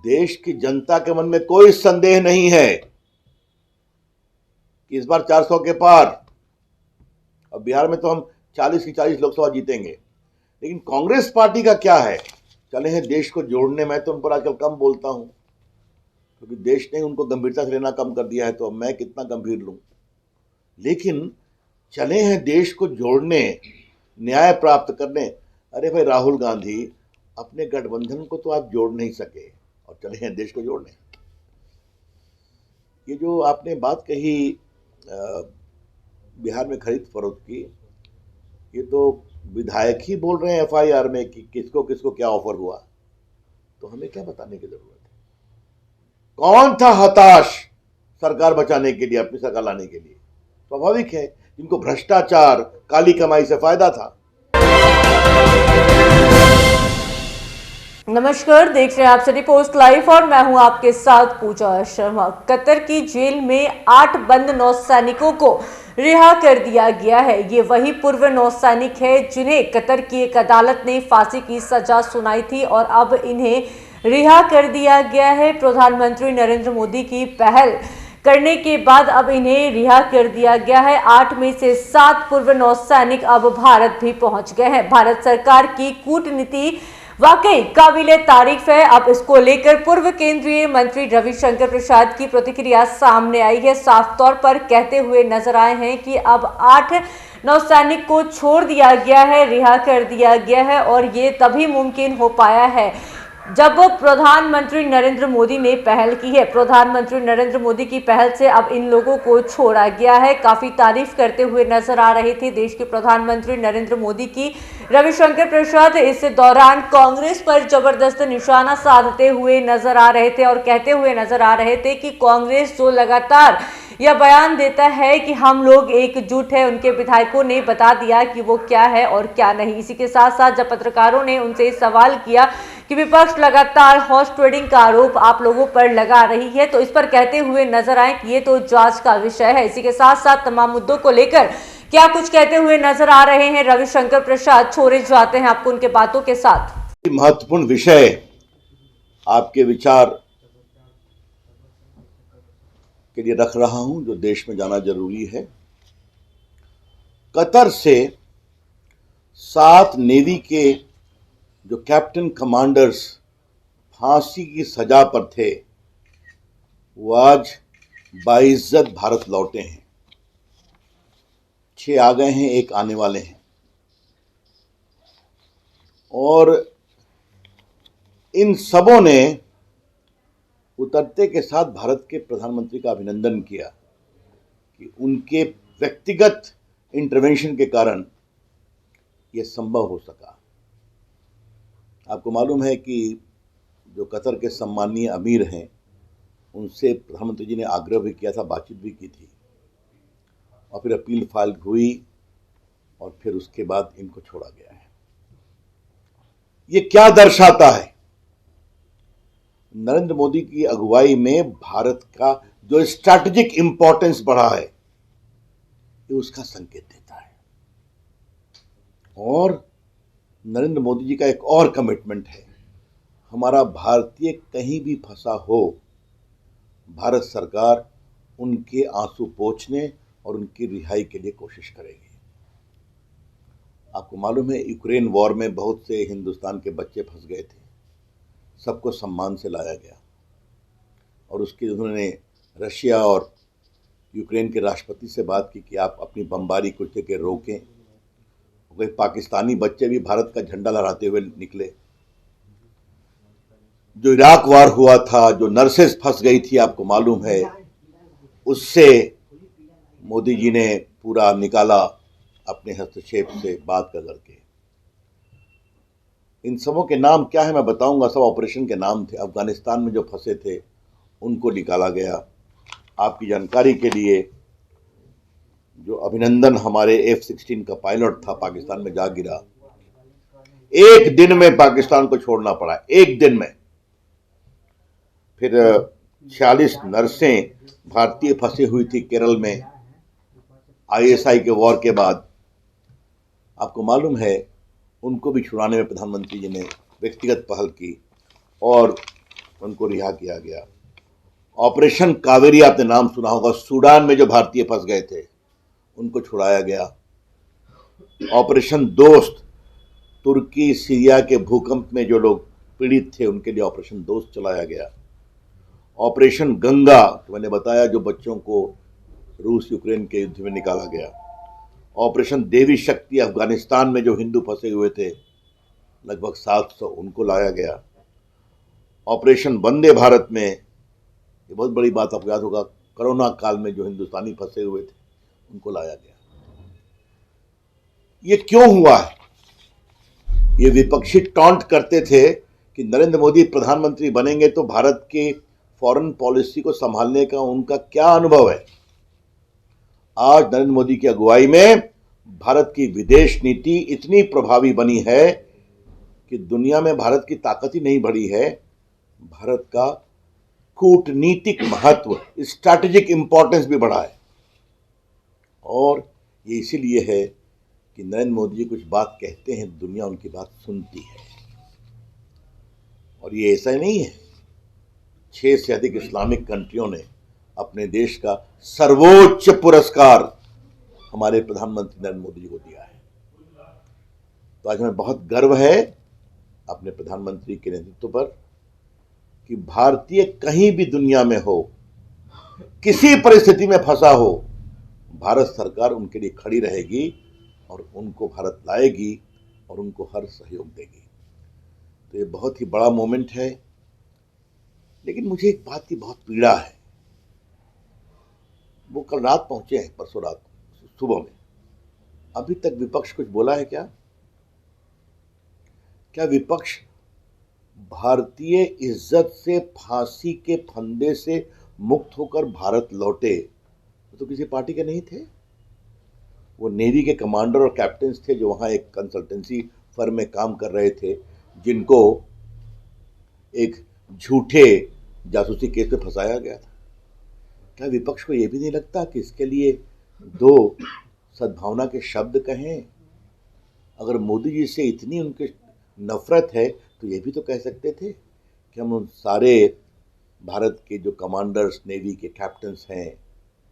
देश की जनता के मन में कोई संदेह नहीं है कि इस बार 400 के पार। अब बिहार में तो हम 40 की 40 लोकसभा जीतेंगे, लेकिन कांग्रेस पार्टी का क्या है? चले हैं देश को जोड़ने। मैं तो उन पर आजकल कम बोलता हूं, क्योंकि देश ने उनको गंभीरता से लेना कम कर दिया है, तो अब मैं कितना गंभीर लूं। लेकिन चले हैं देश को जोड़ने, न्याय प्राप्त करने। अरे भाई राहुल गांधी, अपने गठबंधन को तो आप जोड़ नहीं सके और चले हैं देश को जोड़ने। ये जो आपने बात कही बिहार में खरीद फरोख्त की, ये तो विधायक ही बोल रहे हैं एफआईआर में कि किसको किसको क्या ऑफर हुआ, तो हमें क्या बताने की जरूरत है? कौन था हताश सरकार बचाने के लिए, अपनी सरकार लाने के लिए? स्वाभाविक है, जिनको भ्रष्टाचार, काली कमाई से फायदा था। नमस्कार, देख रहे हैं आप सिटी पोस्ट लाइव और मैं हूं आपके साथ पूजा शर्मा। कतर की जेल में 8 बंद नौसैनिकों को रिहा कर दिया गया है। ये वही पूर्व नौसैनिक है जिन्हें कतर की एक अदालत ने फांसी की सजा सुनाई थी और अब इन्हें रिहा कर दिया गया है। प्रधानमंत्री नरेंद्र मोदी की पहल करने के बाद अब इन्हें रिहा कर दिया गया है। 8 में से 7 पूर्व नौसैनिक अब भारत भी पहुंच गए हैं। भारत सरकार की कूटनीति वाकई काबिले तारीफ है। अब इसको लेकर पूर्व केंद्रीय मंत्री रविशंकर प्रसाद की प्रतिक्रिया सामने आई है। साफ तौर पर कहते हुए नजर आए हैं कि अब 8 नौसैनिक को छोड़ दिया गया है, रिहा कर दिया गया है और ये तभी मुमकिन हो पाया है जब प्रधानमंत्री नरेंद्र मोदी ने पहल की है। प्रधानमंत्री नरेंद्र मोदी की पहल से अब इन लोगों को छोड़ा गया है। काफी तारीफ करते हुए नजर आ रहे थे देश के प्रधानमंत्री नरेंद्र मोदी की रविशंकर प्रसाद। इस दौरान कांग्रेस पर जबरदस्त निशाना साधते हुए नजर आ रहे थे और कहते हुए नजर आ रहे थे कि कांग्रेस जो लगातार यह बयान देता है कि हम लोग एकजुट है, उनके विधायकों ने बता दिया कि वो क्या है और क्या नहीं। इसी के साथ साथ जब पत्रकारों ने उनसे सवाल किया कि विपक्ष लगातार हॉर्स ट्रेडिंग का आरोप आप लोगों पर लगा रही है, तो इस पर कहते हुए नजर आए कि ये तो जांच का विषय है। इसी के साथ साथ तमाम मुद्दों को लेकर क्या कुछ कहते हुए नजर आ रहे हैं रविशंकर प्रसाद, छोड़े जाते हैं आपको उनके बातों के साथ। महत्वपूर्ण विषय आपके विचार के लिए रख रहा हूं, जो देश में जाना जरूरी है। कतर से 7 नेवी के जो कैप्टन कमांडर्स फांसी की सजा पर थे, वो आज बाइज्जत भारत लौटे हैं। 6 आ गए हैं, 1 आने वाले हैं। और इन सबों ने उतरते के साथ भारत के प्रधानमंत्री का अभिनंदन किया कि उनके व्यक्तिगत इंटरवेंशन के कारण यह संभव हो सका। आपको मालूम है कि जो कतर के सम्मानीय अमीर हैं, उनसे प्रधानमंत्री जी ने आग्रह भी किया था, बातचीत भी की थी, और फिर अपील फाइल हुई और फिर उसके बाद इनको छोड़ा गया है। ये क्या दर्शाता है? नरेंद्र मोदी की अगुवाई में भारत का जो स्ट्रैटेजिक इंपॉर्टेंस बढ़ा है, ये उसका संकेत देता है। और नरेंद्र मोदी जी का एक और कमिटमेंट है, हमारा भारतीय कहीं भी फंसा हो, भारत सरकार उनके आंसू पोंछने और उनकी रिहाई के लिए कोशिश करेगी। आपको मालूम है, यूक्रेन वॉर में बहुत से हिंदुस्तान के बच्चे फंस गए थे, सबको सम्मान से लाया गया और उसके उन्होंने रशिया और यूक्रेन के राष्ट्रपति से बात की कि आप अपनी बमबारी कुछ जगह रोकें। कोई पाकिस्तानी बच्चे भी भारत का झंडा लहराते हुए निकले। जो इराक वार हुआ था, जो नर्सेस फंस गई थी, आपको मालूम है, उससे मोदी जी ने पूरा निकाला अपने हस्तक्षेप से बात कर करके। इन सबों के नाम क्या है मैं बताऊंगा, सब ऑपरेशन के नाम थे। अफगानिस्तान में जो फंसे थे उनको निकाला गया। आपकी जानकारी के लिए, जो अभिनंदन हमारे F-16 का पायलट था, पाकिस्तान में जा गिरा। 1 दिन में पाकिस्तान को छोड़ना पड़ा, 1 दिन में। फिर 46 नर्सें भारतीय फंसी हुई थी केरल में ISI के वॉर के बाद। आपको मालूम है, उनको भी छुड़ाने में प्रधानमंत्री जी ने व्यक्तिगत पहल की और उनको रिहा किया गया। ऑपरेशन कावेरी आपने नाम सुना होगा, सूडान में जो भारतीय फंस गए थे उनको छुड़ाया गया। ऑपरेशन दोस्त, तुर्की सीरिया के भूकंप में जो लोग पीड़ित थे उनके लिए ऑपरेशन दोस्त चलाया गया। ऑपरेशन गंगा, तो मैंने बताया, जो बच्चों को रूस यूक्रेन के युद्ध में निकाला गया। ऑपरेशन देवी शक्ति, अफगानिस्तान में जो हिंदू फंसे हुए थे लगभग 700, उनको लाया गया। ऑपरेशन वंदे भारत में, ये बहुत बड़ी बात आपको याद होगा, कोरोना काल में जो हिंदुस्तानी फंसे हुए थे उनको लाया गया। ये क्यों हुआ है? ये विपक्षी टॉन्ट करते थे कि नरेंद्र मोदी प्रधानमंत्री बनेंगे तो भारत के फॉरेन पॉलिसी को संभालने का उनका क्या अनुभव है। आज नरेंद्र मोदी की अगुवाई में भारत की विदेश नीति इतनी प्रभावी बनी है कि दुनिया में भारत की ताकत ही नहीं बढ़ी है, भारत का कूटनीतिक महत्व, स्ट्रैटेजिक इंपॉर्टेंस भी बढ़ा है। और ये इसीलिए है कि नरेंद्र मोदी जी कुछ बात कहते हैं, दुनिया उनकी बात सुनती है। और ये ऐसा ही नहीं है, 6 से अधिक इस्लामिक कंट्रियों ने अपने देश का सर्वोच्च पुरस्कार हमारे प्रधानमंत्री नरेंद्र मोदी जी को दिया है। तो आज हमें बहुत गर्व है अपने प्रधानमंत्री के नेतृत्व पर कि भारतीय कहीं भी दुनिया में हो, किसी परिस्थिति में फंसा हो, भारत सरकार उनके लिए खड़ी रहेगी और उनको भारत लाएगी और उनको हर सहयोग देगी। तो ये बहुत ही बड़ा मोमेंट है। लेकिन मुझे एक बात की बहुत पीड़ा है। वो कल रात पहुंचे हैं, परसों रात सुबह में, अभी तक विपक्ष कुछ बोला है क्या? क्या विपक्ष भारतीय इज्जत से फांसी के फंदे से मुक्त होकर भारत लौटे? तो किसी पार्टी के नहीं थे। वो नेवी के कमांडर और कैप्टन्स थे जो वहाँ एक कंसल्टेंसी फर्म में काम कर रहे थे, जिनको एक झूठे जासूसी केस में फंसाया गया था। क्या विपक्ष को ये भी नहीं लगता कि इसके लिए 2 सद्भावना के शब्द कहें? अगर मोदी जी से इतनी उनकी नफरत है तो ये भी तो कह सकते थे कि हम उन सारे भारत के जो कमांडर्स, नेवी के कैप्टन्स हैं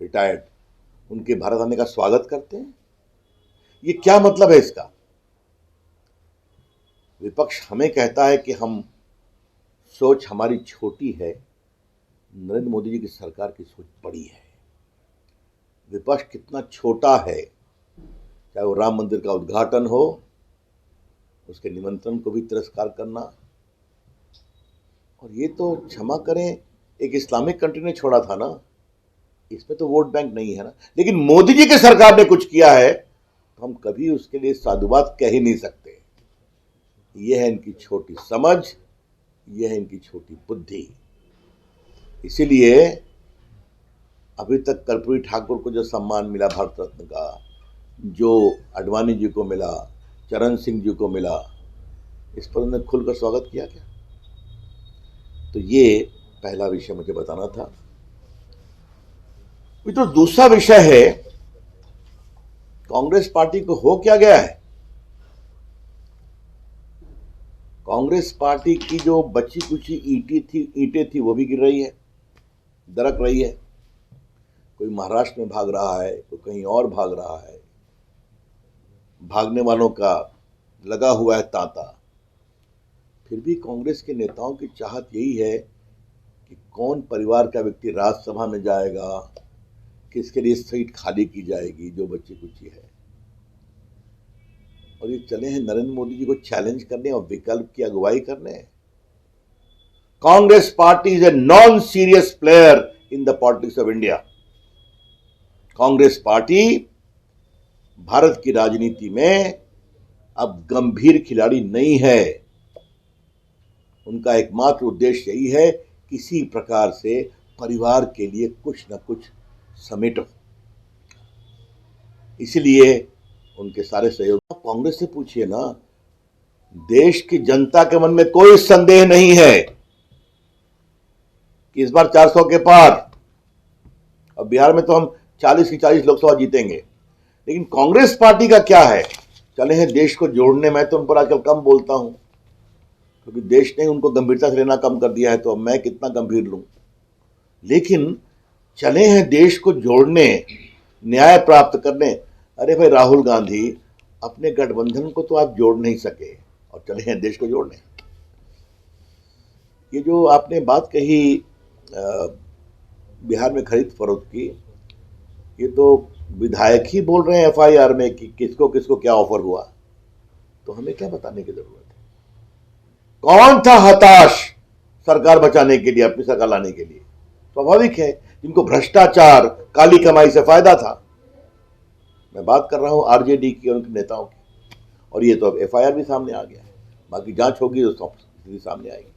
रिटायर्ड, उनके भारत आने का स्वागत करते हैं। ये क्या मतलब है इसका? विपक्ष हमें कहता है कि हम सोच हमारी छोटी है, नरेंद्र मोदी जी की सरकार की सोच बड़ी है। विपक्ष कितना छोटा है, चाहे वो राम मंदिर का उद्घाटन हो, उसके निमंत्रण को भी तिरस्कार करना। और ये तो क्षमा करें, एक इस्लामिक कंट्री ने छोड़ा था ना, इसमें तो वोट बैंक नहीं है ना। लेकिन मोदी जी की सरकार ने कुछ किया है तो हम कभी उसके लिए साधुवाद कह ही नहीं सकते। यह है इनकी छोटी समझ, यह है इनकी छोटी बुद्धि। इसीलिए अभी तक कर्पूरी ठाकुर को जो सम्मान मिला भारत रत्न का, जो आडवाणी जी को मिला, चरण सिंह जी को मिला, इस पर उन्होंने खुलकर स्वागत किया क्या? तो ये पहला विषय मुझे बताना था। तो दूसरा विषय है, कांग्रेस पार्टी को हो क्या गया है? कांग्रेस पार्टी की जो बची कुची ईंटें थी वो भी गिर रही है, दरक रही है। कोई महाराष्ट्र में भाग रहा है, कोई कहीं और भाग रहा है। भागने वालों का लगा हुआ है तांता। फिर भी कांग्रेस के नेताओं की चाहत यही है कि कौन परिवार का व्यक्ति राज्यसभा में जाएगा, किसके लिए सीट खाली की जाएगी जो बच्ची कुची है। और ये चले हैं नरेंद्र मोदी जी को चैलेंज करने और विकल्प की अगुवाई करने। Congress party is a non serious player in the politics of India. Congress party Bharat की राजनीति में अब गंभीर खिलाड़ी नहीं है। उनका एकमात्र उद्देश्य यही है किसी प्रकार से परिवार के लिए कुछ न कुछ समेटो। इसलिए उनके सारे सहयोग। कांग्रेस से पूछिए ना, देश की जनता के मन में कोई संदेह नहीं है कि इस बार 400 के पार। अब बिहार में तो हम 40 की 40 लोकसभा जीतेंगे। लेकिन कांग्रेस पार्टी का क्या है? चले हैं देश को जोड़ने में, तो उन पर आजकल कम बोलता हूं। क्योंकि देश ने उनको गंभीरता से लेना कम कर दिया है, तो अब मैं कितना गंभीर लूं। लेकिन चले हैं देश को जोड़ने, न्याय प्राप्त करने। अरे भाई राहुल गांधी, अपने गठबंधन को तो आप जोड़ नहीं सके और चले हैं देश को जोड़ने। ये जो आपने बात कही बिहार में खरीद फरोख्त की, ये तो विधायक ही बोल रहे हैं एफआईआर में कि किसको किसको क्या ऑफर हुआ, तो हमें क्या बताने की जरूरत है। कौन था हताश सरकार बचाने के लिए, अपनी सरकार लाने के लिए? स्वाभाविक है, जिनको भ्रष्टाचार, काली कमाई से फायदा था। मैं बात कर रहा हूं आरजेडी की और उनके नेताओं की, और ये तो अब एफआईआर भी सामने आ गया है, बाकी जांच होगी तो सामने आएगी।